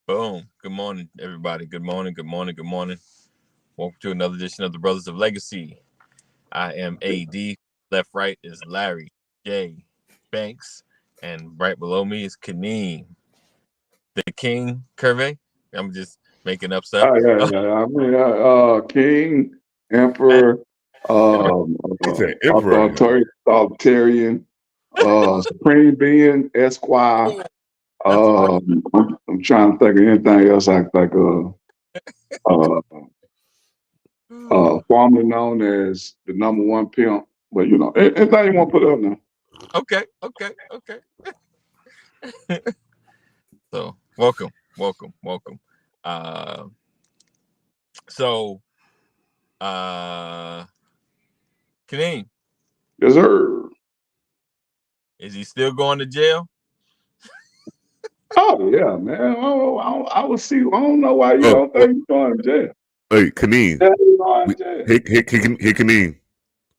Boom. Good morning, everybody. Good morning. Good morning. Good morning. Welcome to another edition of the Brothers of Legacy. I am AD. Left, right is Larry J. Banks, and right below me is Kaneem, the King Curvey. I'm just making up stuff. Yeah. I mean, king, Matt, emperor, He said emperor. authoritarian, supreme being, esquire. that's right. I'm trying to think of anything else I can think of. Uh, formerly known as the number one pimp, but anything you want to put up now. Okay. So, welcome. Uh, so, uh, Kaneem, Yes, sir. is he still going to jail? Oh yeah, man. I will see. I don't know why you Oh, don't think he's going to jail. hey, Kaneen. Yeah, he's going to jail. Hey, Kaneen.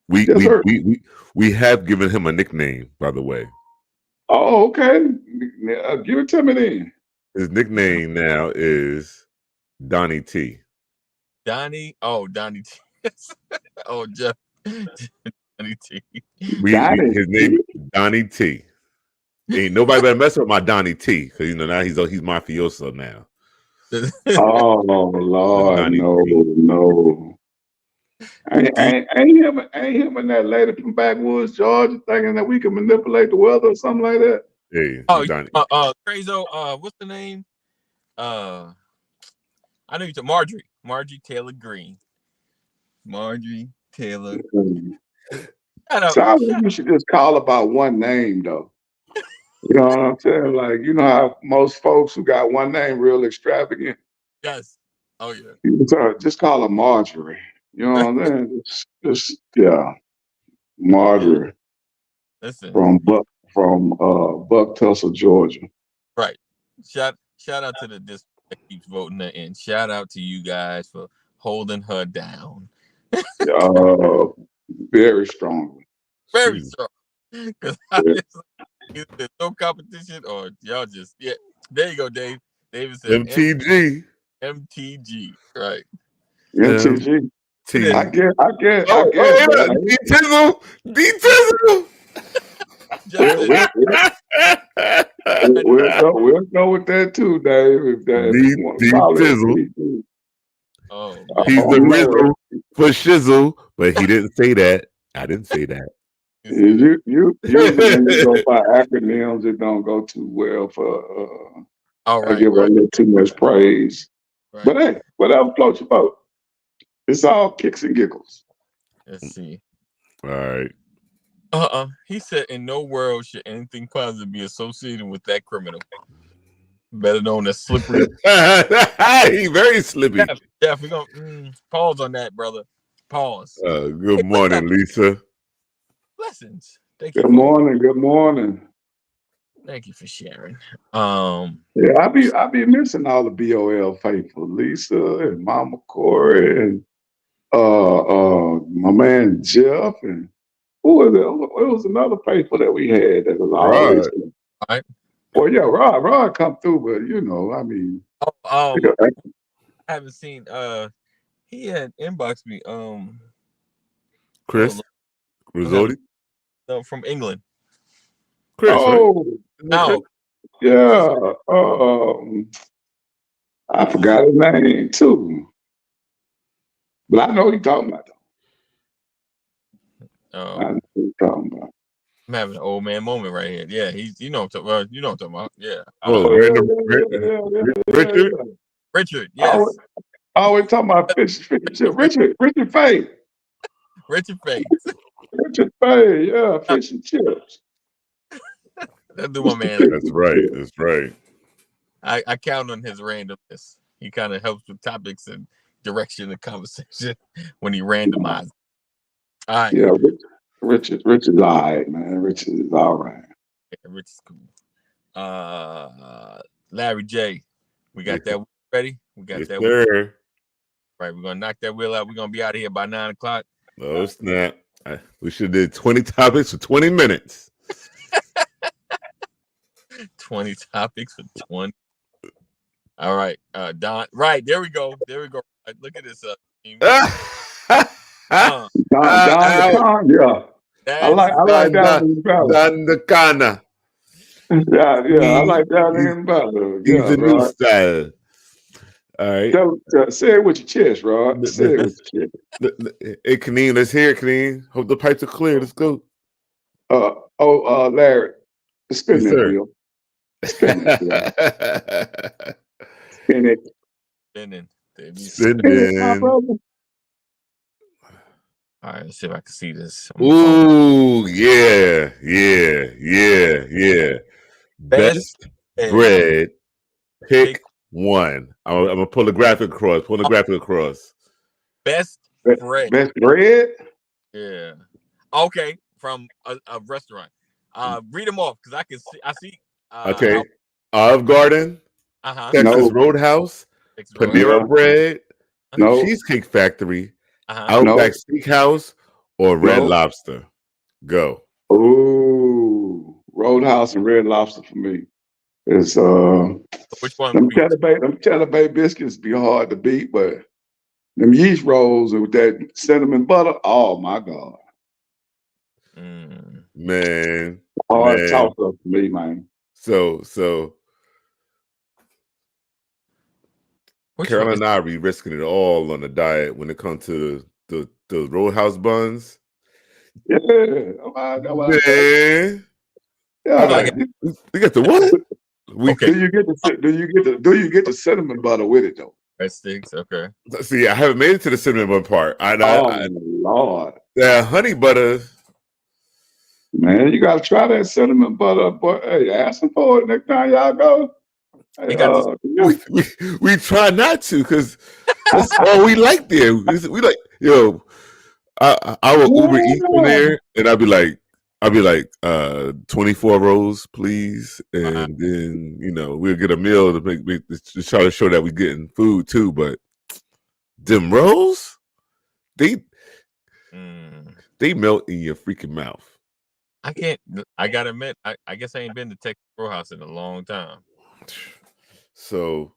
We, Yes, we sir. we we we have given him a nickname, by the way. Oh, okay. Give it to me then. His nickname now is Donnie T. Donnie T. Oh, Jeff. Donnie T. His name Donnie T. Ain't nobody better mess with my Donnie T, because now he's mafioso now. Oh Lord, Donnie no, T. no. Ain't him and that lady from backwoods Georgia thinking that we can manipulate the weather or something like that? Hey, Oh, Donnie. Crazo. What's the name? I know you took Marjorie Taylor Green. Marjorie Taylor. I know. So I think you should just call about one name though. You know what I'm saying? Like, you know how most folks who got one name real extravagant. Yes. Oh yeah. Just call her Marjorie. You know what I'm saying? Yeah, Yeah. Marjorie Listen. from Buck Tussle, Georgia. Right. Shout out to the district that keeps voting her in. Shout out to you guys for holding her down. Uh, very strongly. Very strong. Because either there's no competition or y'all just There you go, Dave. David said MTG. MTG. Right. MTG. I T. guess, Oh, yeah. man. D-Tizzle. D-Tizzle. We'll go with that too, Dave. If you want to call it D-Tizzle. MTG. Oh, He's the You know Rizzle for Shizzle, but he didn't say that. I didn't say that. You usually when you go by acronyms, it don't go too well for all I right, give a right. little too much praise. Right. But hey, whatever floats your boat. It's all kicks and giggles. Let's see. All right. He said, "In no world should anything positive be associated with that criminal, better known as Slippery." He very slippy. Jeff, we're gonna pause on that, brother. Pause. Good Hey, morning, Lisa. blessings. Thank you Good for morning. Good morning. thank you for sharing. Yeah, I be missing all the BOL faithful, Lisa and Mama Corey and my man Jeff and who was it? It was another faithful that we had that was always. Rod. All right. Well, yeah, Rod come through, but I mean, I haven't seen. He had inboxed me. Chris Rizzotti. No, from England. Chris, right? oh, No, yeah, I forgot his name too, but I know he talking about. I know he talking about. I'm having an old man moment right here. Yeah, he's you know what I'm talking about. Yeah. Oh, Oh, random Richard. yeah. Richard, yes. Always talking about fish. Richard Fay. Richard Faith. Richard Fay, yeah, fish and chips. That's the one man. That's right. That's right. I count on his randomness. He kind of helps with topics and direction of conversation when he randomizes. All right. Yeah, Richard's all right, man. Richard is all right. Yeah, Rich is cool. Larry J. We got that wheel ready? We got Yes, that sir. wheel. Right, we're gonna knock that wheel out. We're gonna be out of here by 9 o'clock. Oh, snap. We should have did 20 topics for 20 minutes. 20 topics for 20. All right, Don. Right, there we go. There we go. Right, look at this. Team. Ah, Don the Con, yeah. I That's like that one better. Don the Kana. Yeah, I like that one better. He's Yeah, a new Rod. style. All right. Say it with your chest, Rod. Say it with your chest. Hey, Kaneen, let's hear it, Kaneen. Hope the pipes are clear. Let's go. Larry, spin Yes, that sir. wheel. Spin it, yeah. Spin it. spinning. Spin it, my Spinning. brother. All right, let's see if I can see this. Ooh, yeah. Best bread. Pick one. I'm gonna pull the graphic across. Best bread. Best bread? Yeah. Okay, from a restaurant. Read them off because I see. Okay. Olive Garden, Texas No. Roadhouse, Panera Bread, Cheesecake Factory, Outback Steakhouse, or Red Lobster. Go. Ooh, Roadhouse and Red Lobster for me. It's which one? Them Cheddar Bay biscuits be hard to beat, but them yeast rolls with that cinnamon butter, oh my God. Man. Hard toss up for me, man. So Carol and I be risking it all on the diet when it comes to the Roadhouse buns. Yeah. Man. Yeah, we got the what? Do you get the cinnamon butter with it though? Red sticks, okay. See, I haven't made it to the cinnamon bun part. Lord. Yeah, honey butter. Man, you gotta try that cinnamon butter, but hey, ask them for it next time y'all go. Hey, we try not to because that's all we like there. We like, yo, I will Uber eat from there, and I'd be like 24 rolls, please, and then we'll get a meal to try to show that we're getting food too. But them rolls, they melt in your freaking mouth. I gotta admit, I guess I ain't been to Texas Roadhouse in a long time. So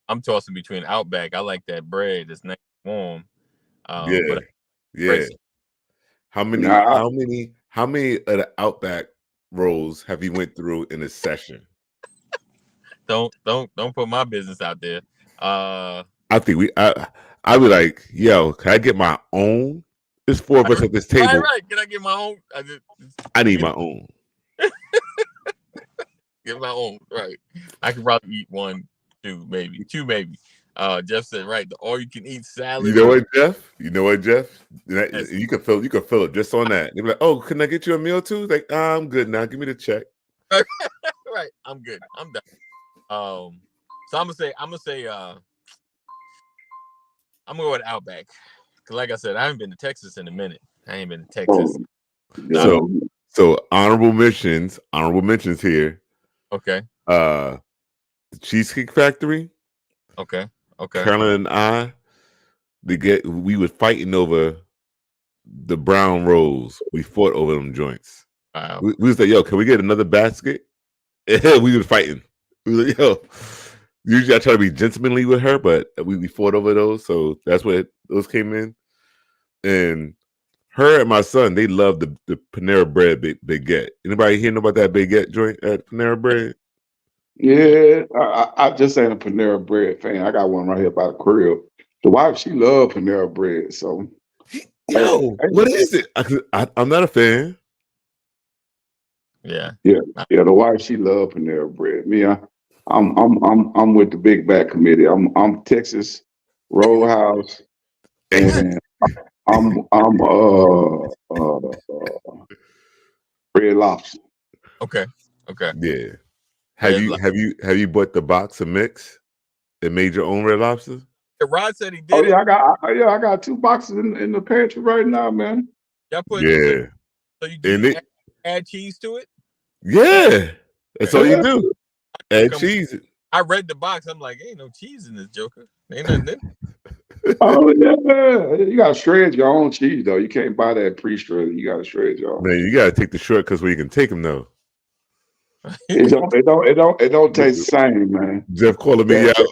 I'm tossing between Outback. I like that bread. It's nice and warm. Yeah. How many of the Outback rolls have you went through in a session? Don't put my business out there. I think I be like, yo, can I get my own? There's 4 of us at this table. Right. Can I get my own? I need my own. Get my own. Right. I could probably eat 1, 2, maybe 2, maybe. Jeff said right. The all-you-can-eat salad. You know what, Jeff? Yes. You can fill it just on that. They're like, oh, can I get you a meal too? Like, I'm good now. Give me the check. Right. I'm good. I'm done. So I'm gonna say I'm gonna go with Outback. Cause like I said, I haven't been to Texas in a minute. I ain't been to Texas. So honorable mentions here. Okay. The Cheesecake Factory. Okay. Carolyn and I, we were fighting over the brown rolls. We fought over them joints. Wow. We was like, yo, can we get another basket? We were fighting. We were like, yo. Usually I try to be gentlemanly with her, but we fought over those. So that's where those came in. And her and my son, they love the Panera Bread baguette. Anybody hearing about that baguette joint at Panera Bread? Yeah, I just ain't a Panera Bread fan. I got one right here by the crib. The wife, she love Panera Bread. So, what is it? I'm not a fan. Yeah. The wife, she love Panera Bread. Me, I'm with the Big Back Committee. I'm Texas Roadhouse, and I'm Red Lobster. Okay. Yeah. Have you bought the box of mix and made your own Red Lobster? Rod said he did. Oh yeah, I got 2 boxes in the pantry right now, man. Y'all put so you add cheese to it? Yeah, that's all you do. Add cheese. I read the box. I'm like, ain't no cheese in this joker. Ain't nothing in it. Oh yeah, you gotta shred your own cheese though. You can't buy that pre-shredded. You gotta shred your own. Man, you gotta take the shortcuts where you can take them though. It don't taste the same, man. Jeff calling me out.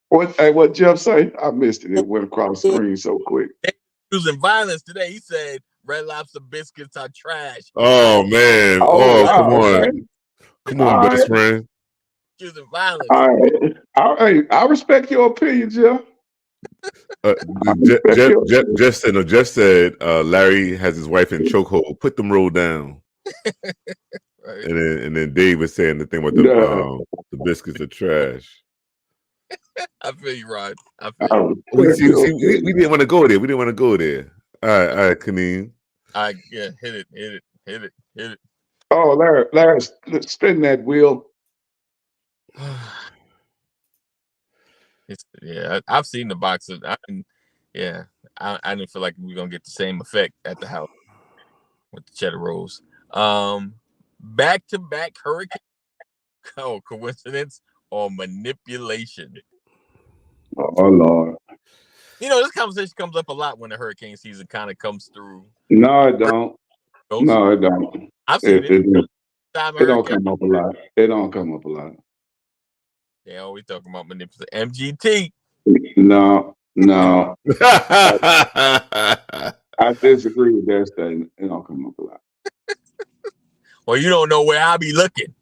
What Jeff say? I missed it. It went across the screen so quick. Using violence today. He said Red Lobster biscuits are trash. Oh man! Come on, okay. Come on, best friend. Using violence. All right. I respect your opinion, Jeff. Jeff said Larry has his wife in chokehold. Put them roll down. Right. And then Dave was saying the thing about the biscuits are trash. I feel you, Rod. I feel you. We didn't want to go there. All right, Kaneem. Hit it. Oh, Larry, spin that wheel. I've seen the boxes. I didn't feel like we were gonna get the same effect at the house with the cheddar rolls. Back-to-back hurricane. Oh, coincidence or manipulation? Oh Lord. This conversation comes up a lot when the hurricane season kind of comes through. No, it don't. No, it don't. I've seen it. It don't come up a lot. It don't come up a lot. They always talking about manipulation. MGT. No. I disagree with that statement. It don't come up a lot. Well, you don't know where I be looking.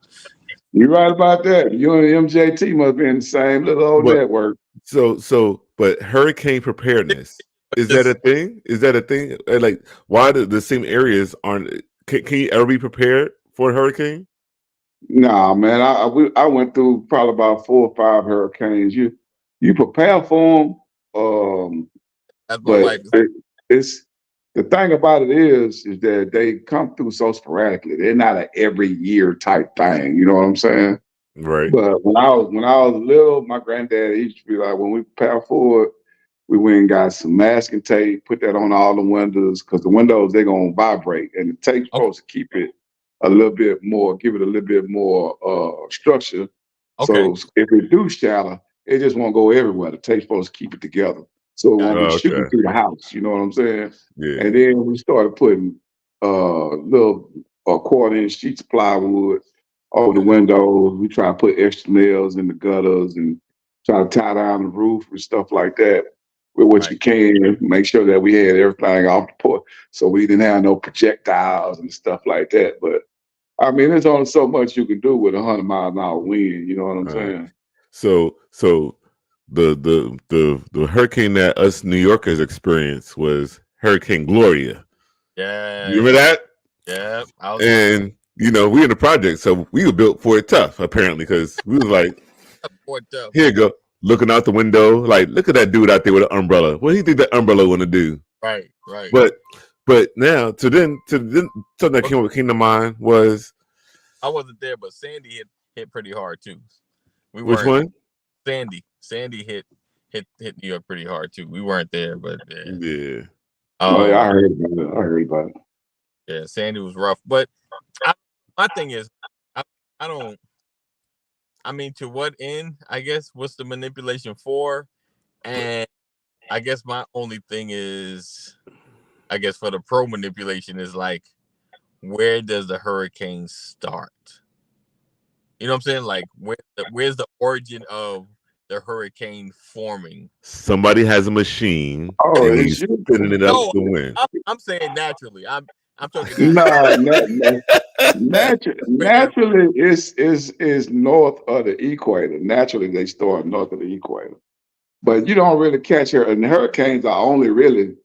You're right about that. You and MJT must be in the same little old network. But hurricane preparedness, is that a thing? Like, why the same areas aren't? Can you ever be prepared for a hurricane? Nah, man. I went through probably about 4 or 5 hurricanes. You prepare for them. But it's the thing about it is that they come through so sporadically. They're not an every year type thing. You know what I'm saying? Right. But when I was little, my granddad used to be like, when we prepare for it, we went and got some masking tape, put that on all the windows, because the windows, they're gonna vibrate, and the tape's supposed to keep it a little bit more, give it a little bit more structure. Okay. So if it do shatter, it just won't go everywhere. The tape's supposed to keep it together. So when we shooting through the house, you know what I'm saying? Yeah. And then we started putting little 1/4-inch sheets of plywood over the windows. We try to put extra nails in the gutters and try to tie down the roof and stuff like that with what you can. Make sure that we had everything off the port, so we didn't have no projectiles and stuff like that. But I mean, there's only so much you can do with 100-mile-an-hour wind. You know what I'm saying? So the hurricane that us New Yorkers experienced was Hurricane Gloria. Yeah. You remember that? Yeah. And we in the project, so we were built for it tough, apparently, because we was like, here you go, looking out the window, like, look at that dude out there with an umbrella. What do you think that umbrella want to do? Right. But now, something that came to mind was, I wasn't there, but Sandy hit pretty hard too. Which one? Sandy hit New York pretty hard too. We weren't there, but yeah. I heard about it. Yeah, Sandy was rough, but my thing is, I don't. I mean, to what end? I guess what's the manipulation for? And I guess my only thing is, I guess for the pro manipulation is like, where does the hurricane start? You know what I'm saying? Like, where's the origin of the hurricane forming? Somebody has a machine. Oh, and he's spinning it up the wind. I'm saying naturally. I'm talking. Naturally, is north of the equator. Naturally, they start north of the equator, but you don't really catch her. And hurricanes are only really,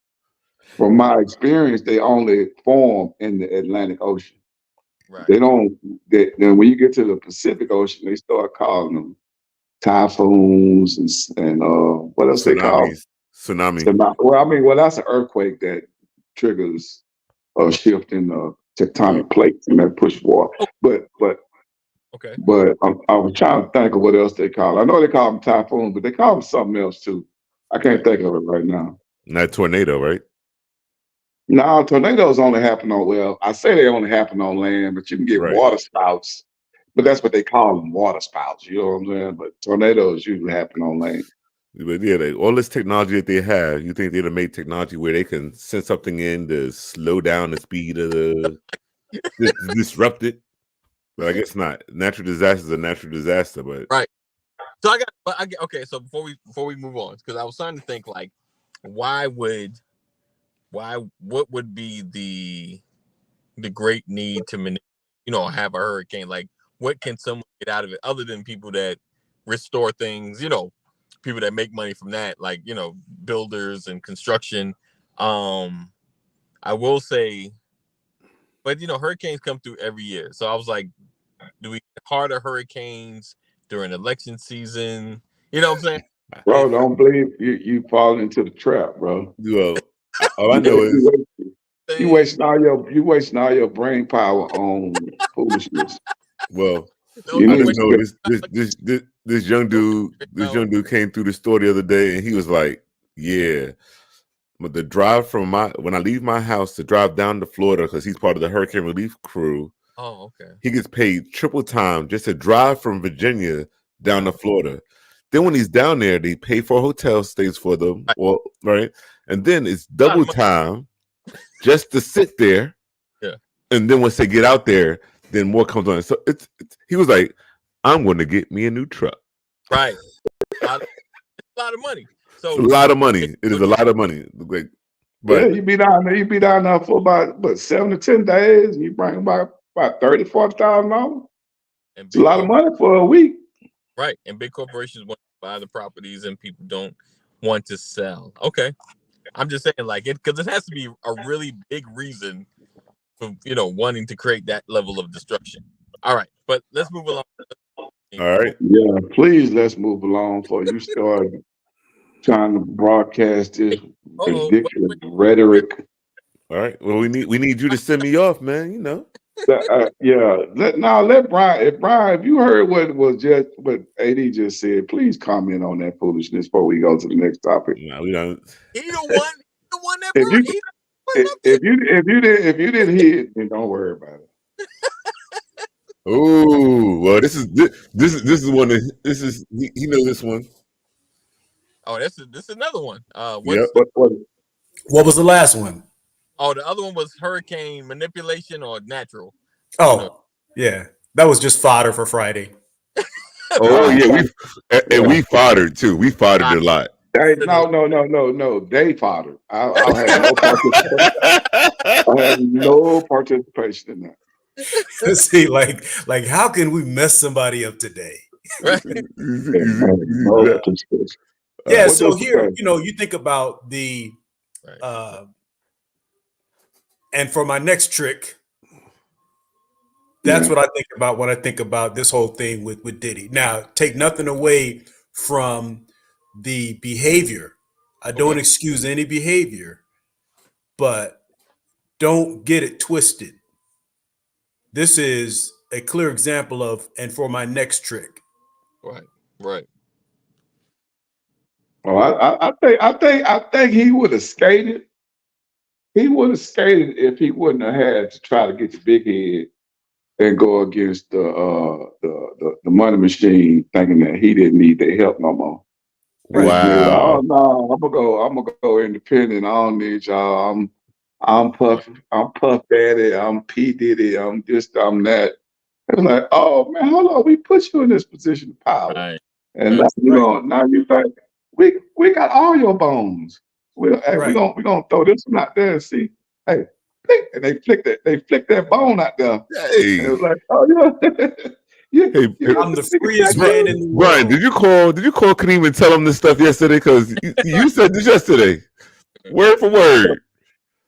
from my experience, they only form in the Atlantic Ocean. Right. They don't. Then when you get to the Pacific Ocean, they start calling them typhoons and what else they call tsunami. Well, that's an earthquake that triggers a shift in the tectonic plates and that push water. But okay. But I was trying to think of what else they call it. I know they call them typhoons, but they call them something else too. I can't think of it right now. Not tornado, right? No, tornadoes only happen on, well, I say they only happen on land, but you can get water spouts. But that's what they call them, water spouts. You know what I'm saying? But tornadoes usually happen on land. But yeah, like, all this technology that they have, you think they'd have made technology where they can send something in to slow down the speed of to disrupt it? But I guess not. Natural disaster is a natural disaster, but Right. So okay. So before we move on, because I was starting to think like, what would be the great need to have a hurricane? Like, what can someone get out of it other than people that restore things? People that make money from that, like builders and construction. I will say, but hurricanes come through every year. So I was like, do we get harder hurricanes during election season? You know what I'm saying? Bro, don't believe you fall into the trap, bro. well, all I know is You wasting all your brain power on foolishness. well, You I need just to know this young dude came through the store the other day and he was like, yeah. But the drive when I leave my house to drive down to Florida, because he's part of the hurricane relief crew. Oh, okay. He gets paid triple time just to drive from Virginia down to Florida. Then when he's down there, they pay for hotel stays for them. Well, right. And then it's double time just to sit there. Yeah. And then once they get out there, then more comes on. So he was like, I'm going to get me a new truck. Right. It's a lot of money. So it's a lot of money. It is a lot of money. Like, but yeah, you be down there for about 7 to 10 days, and you bring about $30,000-$40,000. It's a lot of money for a week. Right. And big corporations want to buy the properties and people don't want to sell. Okay. I'm just saying, like, because it has to be a really big reason for wanting to create that level of destruction. All right, but let's move along. All right. Yeah, please let's move along before you start trying to broadcast this ridiculous rhetoric. All right. Well, we need you to send me off, man. Yeah. Let Brian. If you heard what AD just said, please comment on that foolishness before we go to the next topic. No, we don't. He the one that brought if you didn't hear it, then don't worry about it. Oh, well, this is one. He knows this one. Oh, this is another one. What was the last one? Oh, the other one was hurricane manipulation or natural. Oh, yeah, that was just fodder for Friday. Oh yeah, we foddered too. We foddered a lot. No. They foddered. I have no participation in that. See, like, how can we mess somebody up today? Right. Yeah. So here, you think about the, and for my next trick, that's what I think about when I think about this whole thing with Diddy. Now, take nothing away from the behavior. I don't excuse any behavior, but don't get it twisted. This is a clear example of, and for my next trick. Right. Well, I think he would have skated. He would have skated if he wouldn't have had to try to get the big head and go against the money machine, thinking that he didn't need their help no more. Wow. Oh no, I'm gonna go independent. I don't need y'all. I'm Puff Daddy. I'm P Diddy. I'm this. I'm that. It's like, oh man, hold on. We put you in this position of power, and now you think we got all your bones. We're gonna throw this one out there and see. Hey, and they flick that bone out there. Hey, and it was like, oh yeah. I'm the freest man in the world. Brian, did you call Kareem and tell him this stuff yesterday? Because you said this yesterday, word for word.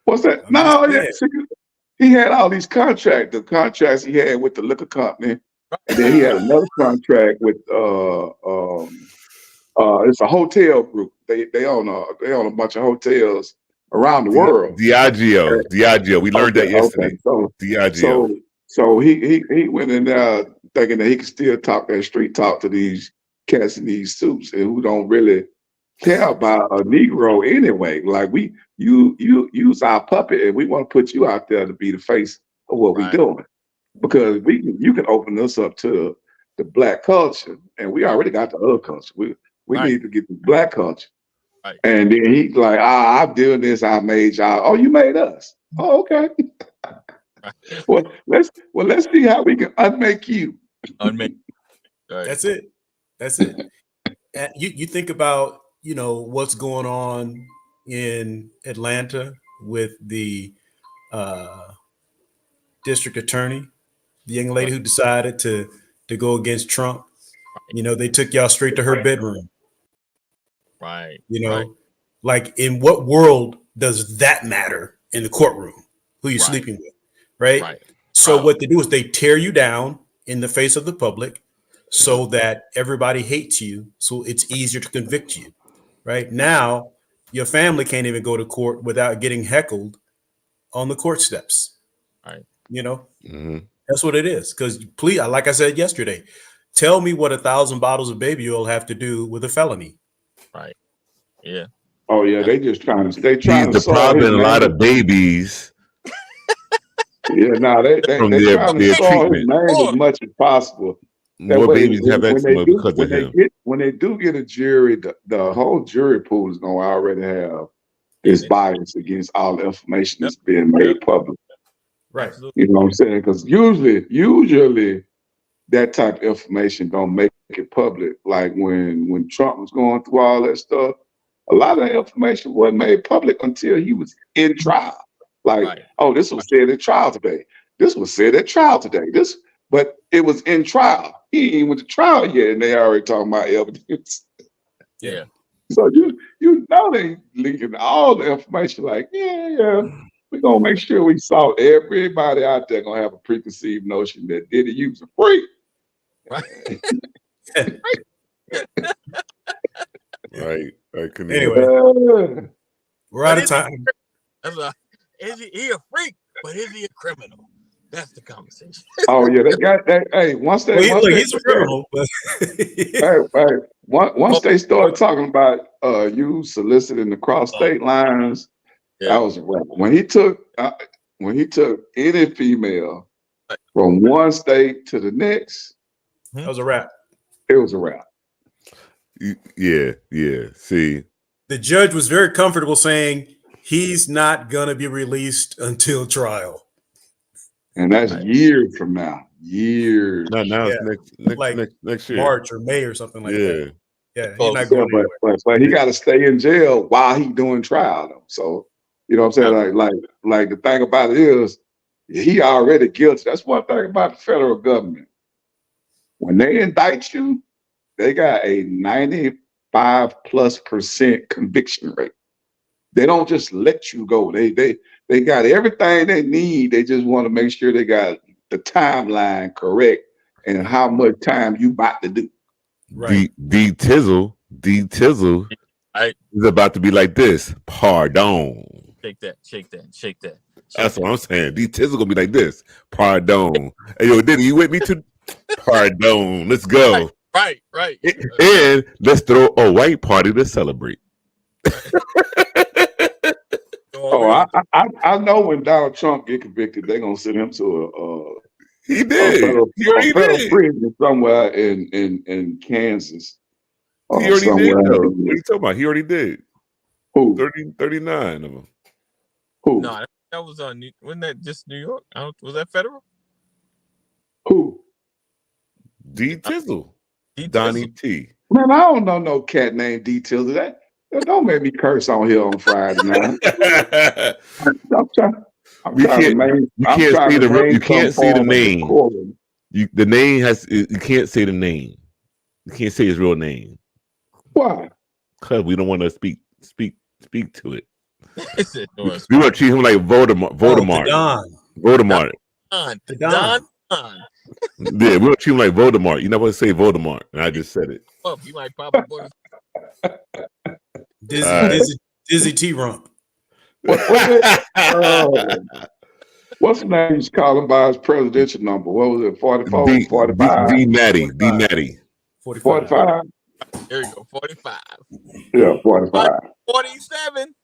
What's that? No, he had all these contracts. The contracts he had with the liquor company, and then he had another contract with it's a hotel group. They own a bunch of hotels around the world. Diageo. We learned that yesterday. Diageo. So he went in there thinking that he could still talk that street talk to these cats in these suits and who don't really care about a Negro anyway. Like you use our puppet and we want to put you out there to be the face of what we're doing. Because you can open us up to the black culture and we already got the other culture. We We Right. need to get the black culture. Right. And then he's like, I'm doing this. I made y'all. Oh, you made us. Oh, okay. Right. Well, let's see how we can unmake you. Unmake. Right. That's it. That's it. And you think about, what's going on in Atlanta with the district attorney, the young lady who decided to go against Trump. They took y'all straight to her bedroom. Right. Right. Like, in what world does that matter in the courtroom? Who you're sleeping with, right? Right. So what they do is they tear you down in the face of the public so that everybody hates you, so it's easier to convict you. Right now, your family can't even go to court without getting heckled on the court steps. Right. That's what it is. Because please, like I said yesterday, tell me what 1,000 bottles of baby oil have to do with a felony. Right. Yeah. Oh yeah, they just trying to. They He's trying to the solve problem. A lot name. of babies Yeah, no, they from trying to their solve his treatment. name as much as possible. That More way, babies have eczema because of him. when they do get a jury, the whole jury pool is going to already have its bias against all the information that's being made public. Right. You know what I'm saying? Because usually that type of information don't make it public. Like when Trump was going through all that stuff, a lot of that information wasn't made public until he was in trial. Like, oh, this was said at trial today. This was said at trial today. But it was in trial. He ain't even went to trial yet, and they already talking about evidence. Yeah. So you know they leaking all the information. Like, yeah, we're gonna make sure we saw everybody out there gonna have a preconceived notion that Diddy use a freak. Right. Right. Anyway, we're out of time. Is he a freak? But is he a criminal? That's the conversation. Oh yeah, they got that. Hey, once he's a criminal. But once they start talking about you soliciting across state lines, that was a wrap. When he took any female from one state to the next, that was a wrap. It was a wrap. Yeah. See, the judge was very comfortable saying he's not gonna be released until trial. And that's years from now. Years. Now it's next year. March or May or something like that. Yeah, he's not going anywhere. But he got to stay in jail while he doing trial though. So, you know what I'm saying? Like the thing about it is he already guilty. That's one thing about the federal government. When they indict you, they got a 95+% conviction rate. They don't just let you go. They got everything they need. They just want to make sure they got the timeline correct and how much time you about to do. Right. D Tizzle is about to be like this. Pardon. Shake that. That's what I'm saying. D Tizzle gonna be like this. Pardon. Hey, yo, Diddy, you with me to pardon? Let's go. Right. And let's throw a white party to celebrate. Oh, I know when Donald Trump get convicted, they're gonna send him to he did. He already did. Prison somewhere in Kansas. He already did. Though. What are you talking about? He already did. Who? 39 of them. Who? No, that was wasn't that just New York? Was that federal? Who? D Tizzle. Donnie T. Man, I don't know no cat named D Tizzle. That don't make me curse on here on Friday night. You can't say the name. The name has. You can't say the name. You can't say his real name. Why? Because we don't want to speak to it. We want to treat him like Voldemort. Voldemort. Don. Yeah, we want to treat him like Voldemort. You never want to say Voldemort, and I just said it. Oh, you might probably. Dizzy T Rump. What's the name he's calling by his presidential number? What was it? 44, 45? D Natty. 45. There you go, 45. Yeah, 45. 47.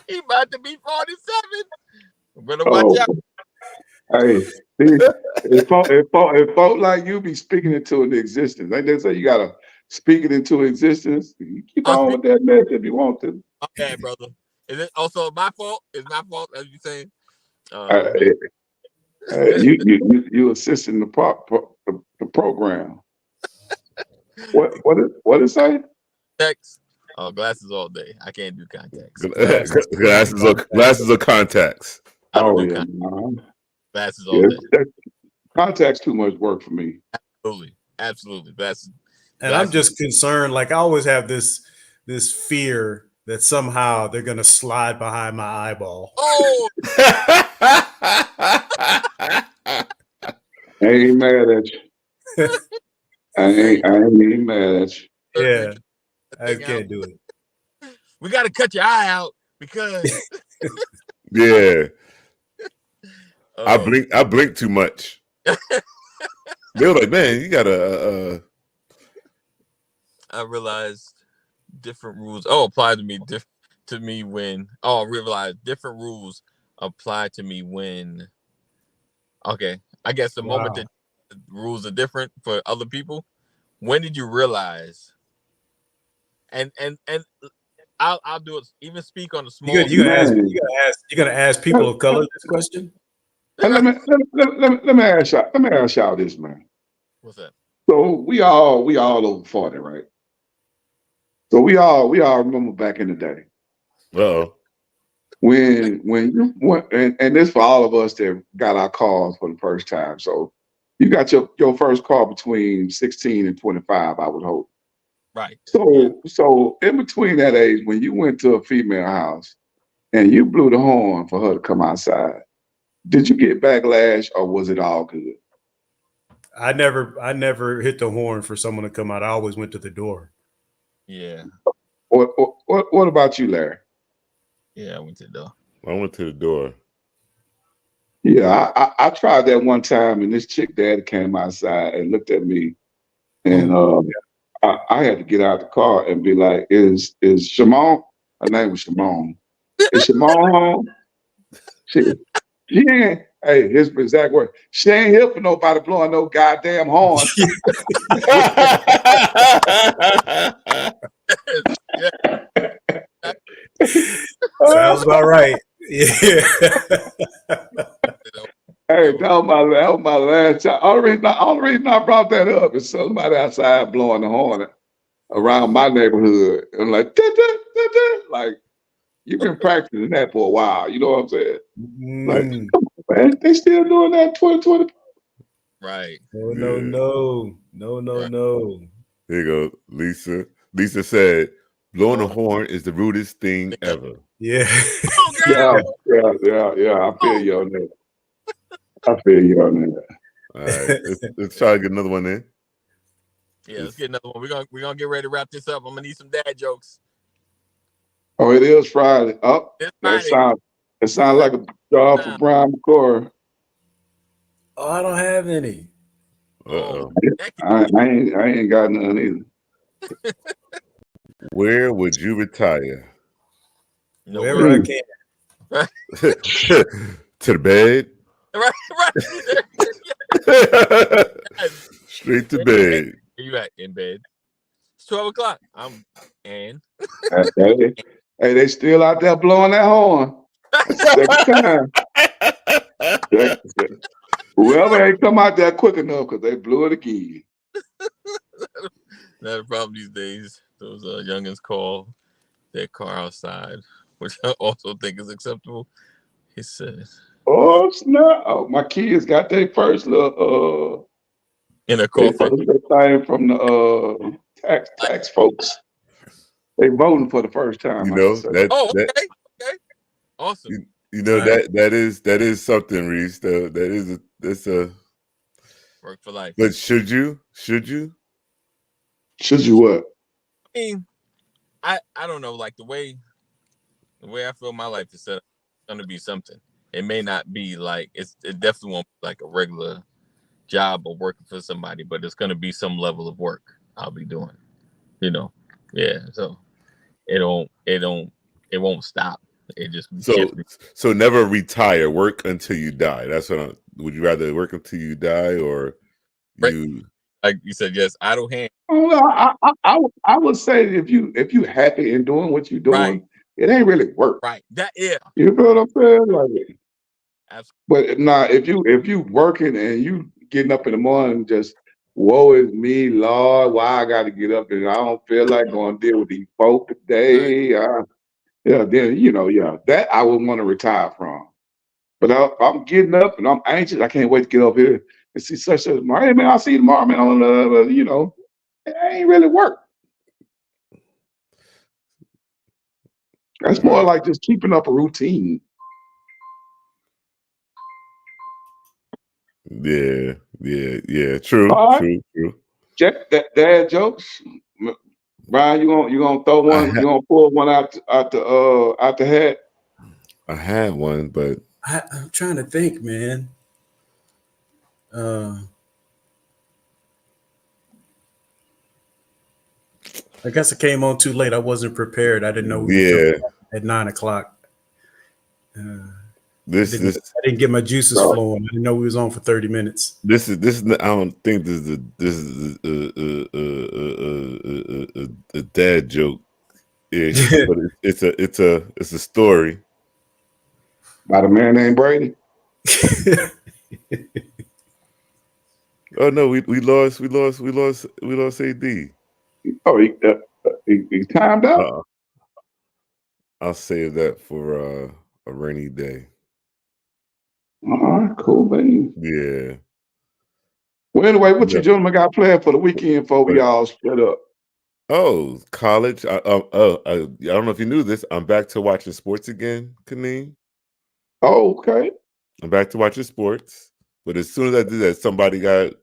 He about to be 47. Better watch out. Hey, if folk like you be speaking into an existence, like they say, you gotta speak it into existence. You keep Oh, on with that mess if you want to. my bad, brother. Is it also my fault? It's my fault, as you saying? Uh, you assisting the program. What it say? Text. Oh, glasses all day. I can't do contacts. Glasses or contacts. I don't Oh do yeah, contacts. nah. Glasses all Yeah, day. contacts too much work for me. Absolutely. Glasses. And I'm just concerned. Like I always have this fear that somehow they're gonna slide behind my eyeball. Oh, I ain't mad at you. I ain't even mad at you. Yeah, I can't do it. We got to cut your eye out because Yeah. I blink too much. They were like, man, you gotta I realized different rules apply to me when I realized different rules apply to me when I guess the moment that the rules are different for other people. When did you realize? And I'll do it. Even speak on the small. You're gonna ask people of color this question. And let me ask y'all. Let me ask y'all this, man. What's that? So we all over 40, right? So we all remember back in the day when you went, and this for all of us that got our cars for the first time. So you got your first car between 16 and 25, I would hope. Right. So in between that age, when you went to a female house and you blew the horn for her to come outside, did you get backlash or was it all good? I never hit the horn for someone to come out. I always went to the door. Yeah. What about you, Larry? Yeah, I went to the door. I went to the door. Yeah, I tried that one time, and this chick dad came outside and looked at me, and I had to get out the car and be like, "Is Shimon?" Her name was Shimon. Is Shimon home? She ain't. Hey, here's the exact word. She ain't here for nobody blowing no goddamn horn. Sounds about right. Yeah. Hey, that was my last time. Only reason I brought that up is somebody outside blowing the horn around my neighborhood. And like, like you've been practicing that for a while. You know what I'm saying? Like, come on, man, they still doing that in 2020. Right. No. Here you go, Lisa. Lisa said, blowing a horn is the rudest thing ever. Yeah. Yeah. I feel you on that. All right, let's try to get another one in. Yeah, let's get another one. We're gonna get ready to wrap this up. I'm gonna need some dad jokes. Oh, it is Friday. Oh, It's it sounds like a job for Brian McCoy. Oh, I don't have any. Uh-oh. I ain't got none either. Where would you retire? Wherever I can. To the bed. Right. Straight to bed. Where you at? In bed. It's 12 o'clock. Hey, they still out there blowing that horn. Second time. Whoever ain't come out there quick enough because they blew it again. Not a problem these days. Those youngins call their car outside, which I also think is acceptable. He says, "Oh snap! Oh, my kids got their first little in a call from thing from the tax folks. They voting for the first time. You know okay. Awesome. You know that is something, Reese. That's a work for life. But should you? Should you what? I mean, I don't know. Like the way I feel my life is set up, it's gonna be something. It may not be like it definitely won't be like a regular job or working for somebody, but it's gonna be some level of work I'll be doing. You know, yeah. So it won't stop. It just so never retire. Work until you die. That's what. Would you rather work until you die or you? like you said, yes, idle hand. Well, I would say if you happy in doing what you're Right, doing, it ain't really work. right. That yeah, You feel what I'm saying? Like, absolutely. but nah, if you working and you getting up in the morning, just woe is me, Lord, why I got to get up and I don't feel like going to deal with these folk Right. today. Yeah, then yeah, that I would want to retire from. But I'm getting up and I'm anxious. I can't wait to get up here and see such a. Hey man, I'll see you tomorrow, man. It ain't really work. That's more Right. like just keeping up a routine. Yeah. True, All right, true, true. dad jokes. Brian, you gonna throw I one? You gonna pull one out the hat? had one, but I'm trying to think, man. I guess I came on too late. I wasn't prepared. I didn't know we were yeah, jumping at 9 o'clock. this I didn't get my juices No. flowing. I didn't know we was on for 30 minutes. this is. I don't think this is a dad joke ish, but it's a story. About a man named Brady. Oh no, we lost AD. Oh, he timed out. Uh, I'll save that for a rainy day. All right, cool, man. Yeah. Well, anyway, what you Yeah. gentlemen got planned for the weekend before we all split up? Oh, college. I don't know if you knew this. I'm back to watching sports again, Kaneem. Oh, okay. I'm back to watching sports. But as soon as I did that, somebody got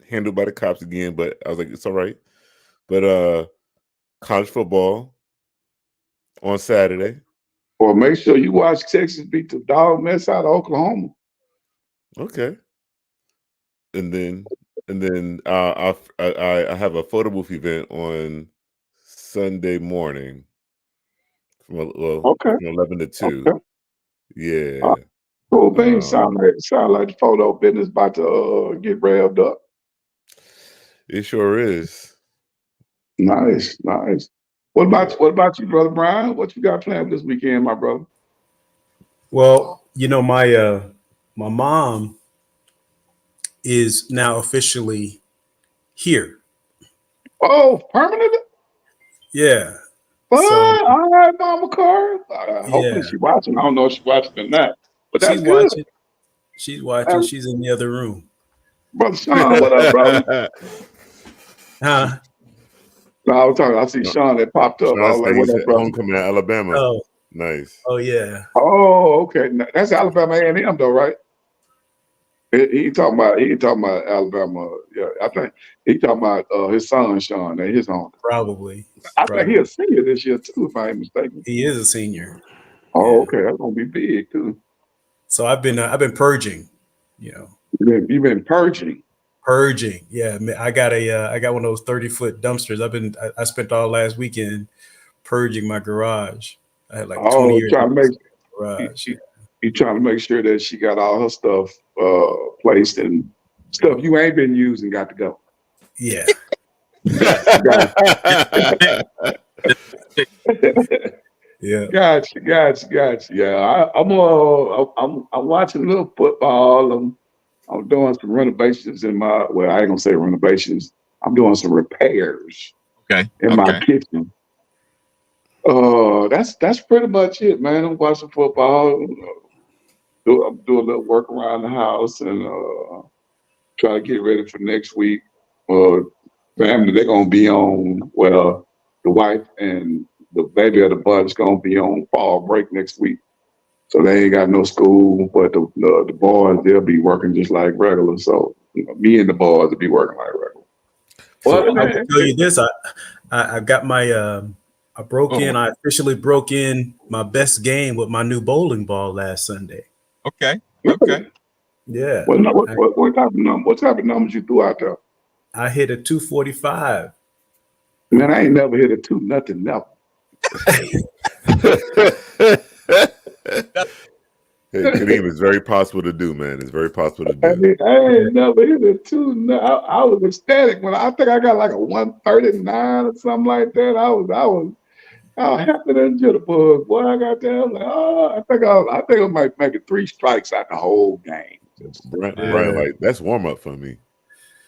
handled by the cops again. But I was like, it's all right. But college football on Saturday. Well, make sure you watch Texas beat the dog mess out of Oklahoma. Okay. And then I have a photo booth event on Sunday morning from Okay. from 11 to 2. Okay. Yeah. Cool thing. Sound like the photo business about to get revved up. It sure is. Nice. What about you, brother Brian? What you got planned this weekend, my brother? Well, my mom is now officially here. Oh, permanent? Yeah. Well, So all right, Mama Carr. Hopefully yeah, she's watching. I don't know if she's watching or not, but that's she's good. watching. She's watching. She's in the other room. Brother Sean, what up, brother? Huh? No, I was talking. I see Sean that popped up. I was Sean like, said what he's up, at brother? homecoming at Alabama. Oh, Nice. oh yeah. Oh, okay. Now, that's Alabama A&M though, right? He talking about Alabama. Yeah, I think he talking about his son Sean and his home. Probably. I think he a senior this year too, if I ain't mistaken. He is a senior. Oh, Yeah. okay, that's gonna be big too. So I've been purging. You've been purging. Purging. Yeah, I got one of those 30-foot dumpsters. I spent all last weekend purging my garage. I had like 20 years trying to make garage. you trying to make sure that she got all her stuff placed and stuff you ain't been using got to go. Yeah. Yeah. Gotcha. Yeah, I'm watching a little football. I'm doing some renovations in my. Well, I ain't gonna say renovations. I'm doing some repairs. In my kitchen. That's pretty much it, man. I'm watching football. Do a little work around the house and try to get ready for next week. Family, they're gonna be on. Well, the wife and the baby of the bud is gonna be on fall break next week, so they ain't got no school. But the boys, they'll be working just like regular. So me and the boys will be working like regular. So I will tell you this: I got my I officially broke in my best game with my new bowling ball last Sunday. Okay. Yeah. What type of numbers you threw out there? I hit a 245. Man, I ain't never hit a 2-0 never. Hey, Kareem, it's very possible to do, man. It's very possible to I do. mean, I ain't never hit a two. No, I was ecstatic when I think I got like a 139 or something like that. I was happy than jitterbug. Boy, I got there. I was like, oh, I think I might make it 3 strikes out the whole game. Brian, like that's warm up for me.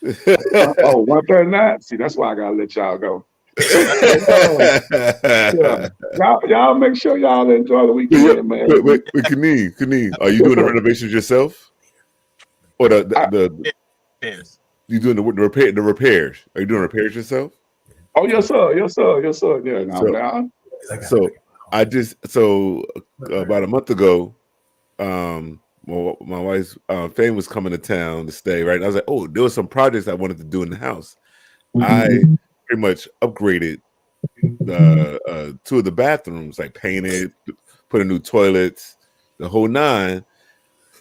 Oh, 139. See, that's why I gotta let y'all go. Yeah. Y'all make sure y'all enjoy the weekend, man. Wait, Kareem, are you doing the renovations yourself, or Yes. you doing the repairs? Are you doing repairs yourself? Oh, yes, sir. Yeah, now. So about a month ago, my wife's family was coming to town to stay, right? And I was like, oh, there was some projects I wanted to do in the house. I pretty much upgraded the 2 of the bathrooms, like painted, put in new toilets, the whole 9,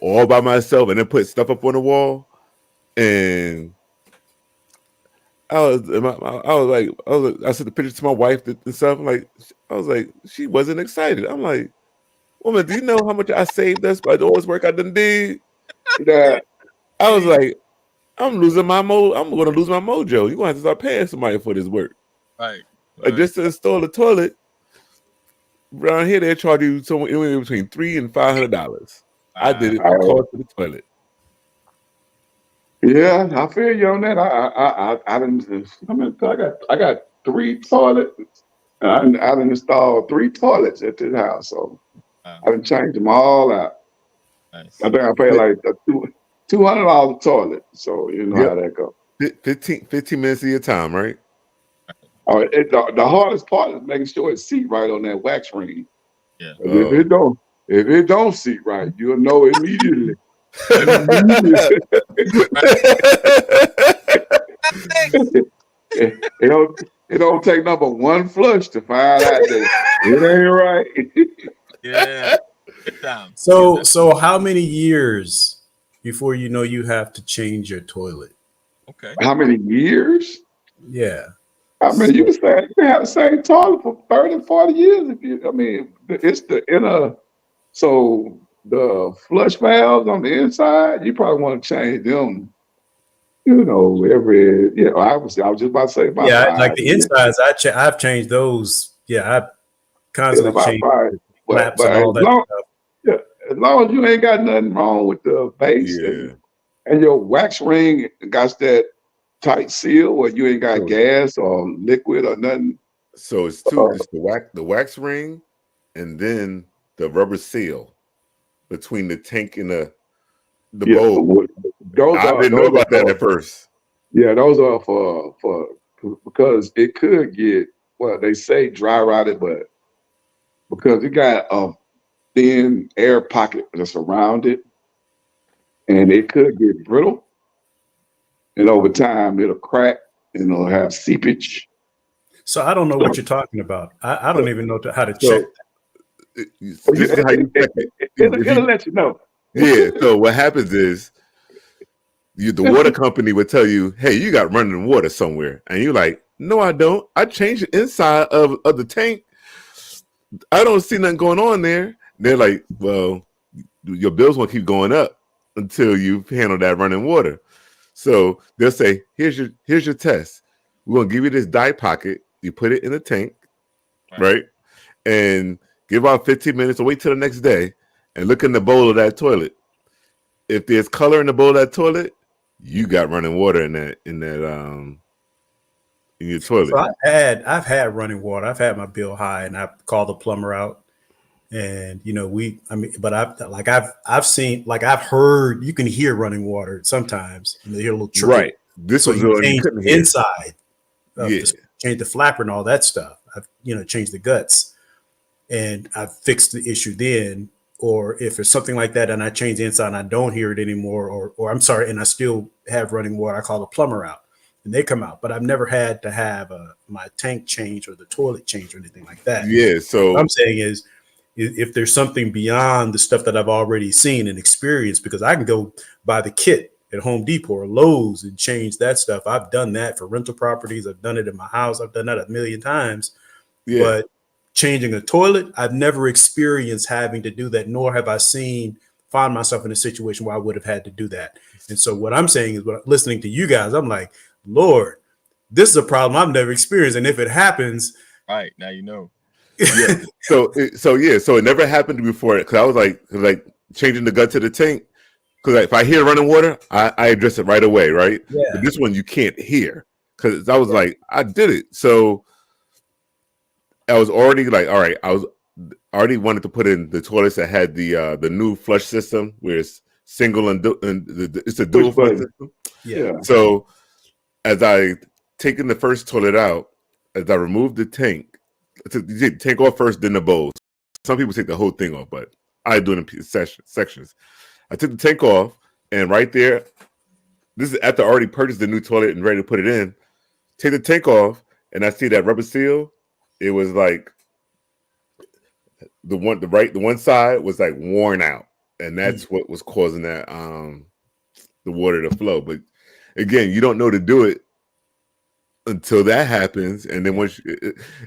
all by myself, and then put stuff up on the wall. And I sent the pictures to my wife and stuff. I was like, she wasn't excited. I'm like, woman, do you know how much I saved us by all this work I done did? Yeah. I was like, I'm losing my I'm going to lose my mojo. You're going to have to start paying somebody for this work. Right. Like just to install a toilet, around here they charge you somewhere between $300 and $500. I did it for the cost of the toilet. Yeah, I feel you on that. I didn't. I got 3 toilets. I done installed 3 toilets at this house, so I done changed them all out. Nice. I think I paid like $200 a toilet, so you know how that goes. 15 minutes of your time, right? Oh, the hardest part is making sure it seat right on that wax ring. Yeah. If it don't seat right, you'll know immediately. It don't take number 1 flush to find out that it ain't right. Yeah. Good time. So how many years before you know you have to change your toilet? Okay. How many years? Yeah. I mean, you can have the same toilet for 30, 40 years. It's the inner. So the flush valves on the inside, you probably want to change them. I was just about to say about 5 like the years. insides. I've changed those. Yeah, I constantly change flaps and all that stuff. Yeah, as long as you ain't got nothing wrong with the base and your wax ring got that tight seal where you ain't got gas or liquid or nothing. So it's 2. It's the wax ring, and then the rubber seal between the tank and the bowl. I didn't know about that at first. Yeah, those are for because it could get they say dry rotted, but because it got a thin air pocket that's around it, and it could get brittle. And over time, it'll crack and it'll have seepage. So I don't know what you're talking about. I don't even know how to check. This is how you check it. It'll let you know. Yeah. So what happens is the water company would tell you, hey, you got running water somewhere. And you're like, no, I don't. I changed the inside of the tank. I don't see nothing going on there. They're like, well, your bills won't keep going up until you handle that running water. So they'll say, here's your test. We're gonna give you this dye pocket. You put it in the tank, right? And give about 15 minutes or wait till the next day and look in the bowl of that toilet. If there's color in the bowl of that toilet, you got running water in your toilet. So I've had running water. I've had my bill high, and I've called the plumber out. And but I've seen, like, I've heard, you can hear running water sometimes. You hear a little trickle. Right. This was you change the inside, change the flapper and all that stuff. I've changed the guts, and I've fixed the issue then. Or if it's something like that, and I change the inside and I don't hear it anymore, or I'm sorry, and I still have running water, I call the plumber out, and they come out. But I've never had to have my tank change or the toilet change or anything like that. Yeah. So what I'm saying is, if there's something beyond the stuff that I've already seen and experienced, because I can go buy the kit at Home Depot or Lowe's and change that stuff. I've done that for rental properties. I've done it in my house. I've done that 1,000,000 times. Yeah. But changing a toilet, I've never experienced having to do that, nor have I seen find myself in a situation where I would have had to do that. And so what I'm saying is, listening to you guys, I'm like, Lord, this is a problem I've never experienced. And if it happens, Right now, you know. Yeah. So it never happened before. Because I was like changing the gut to the tank. Because if I hear running water, I address it right away, right? Yeah. But this one you can't hear. Because I was like, I did it. So I was already like, all right, I already wanted to put in the toilets that had the new flush system where it's single and it's a dual flush system. Yeah. So as I taken the first toilet out, as I removed the tank, I took the tank off first, then the bowls. Some people take the whole thing off, but I do it in sections. I took the tank off, and right there, this is after I already purchased the new toilet and ready to put it in. Take the tank off, and I see that rubber seal. It was like the one side was like worn out, and that's what was causing that the water to flow. But again, you don't know to do it until that happens, and then once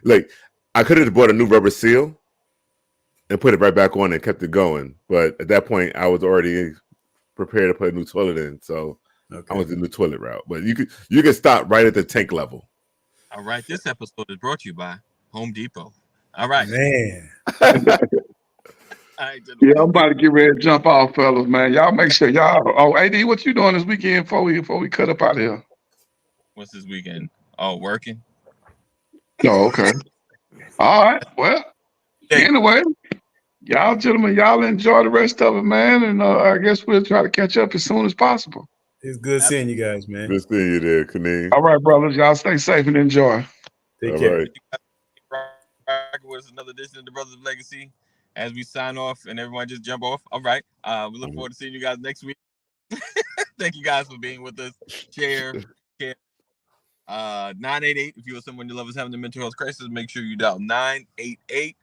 like I could have bought a new rubber seal and put it right back on and kept it going, but at that point I was already prepared to put a new toilet in, so I went the new toilet route. But you can stop right at the tank level. All right, this episode is brought to you by Home Depot. All right, Man. All right, Yeah, I'm about to get ready to jump off, fellas, man. Y'all make sure y'all. Oh, AD, what you doing this weekend before we cut up out of here? What's this weekend? Oh, working. Oh, okay. All right. Well, Hey. anyway, y'all gentlemen, y'all enjoy the rest of it, man. And I guess we'll try to catch up as soon as possible. It's good seeing you guys, man. Good seeing you there, Kaneem. All right, brothers. Y'all stay safe and enjoy. Take care. Right. Rocking with us another edition of the Brothers of Legacy. As we sign off and everyone just jump off. All right. We look forward to seeing you guys next week. Thank you guys for being with us. Share. 988. If you or someone you love is having a mental health crisis, make sure you dial 988.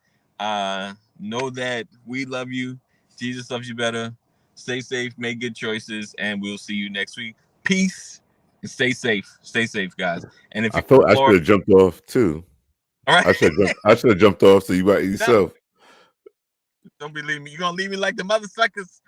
Know that we love you. Jesus loves you better. Stay safe, make good choices, and we'll see you next week. Peace and stay safe. Stay safe, guys. And if I thought I should have jumped off too. All right. I should have jumped off so you by yourself. Don't be leaving me. You're gonna leave me like the mother suckers.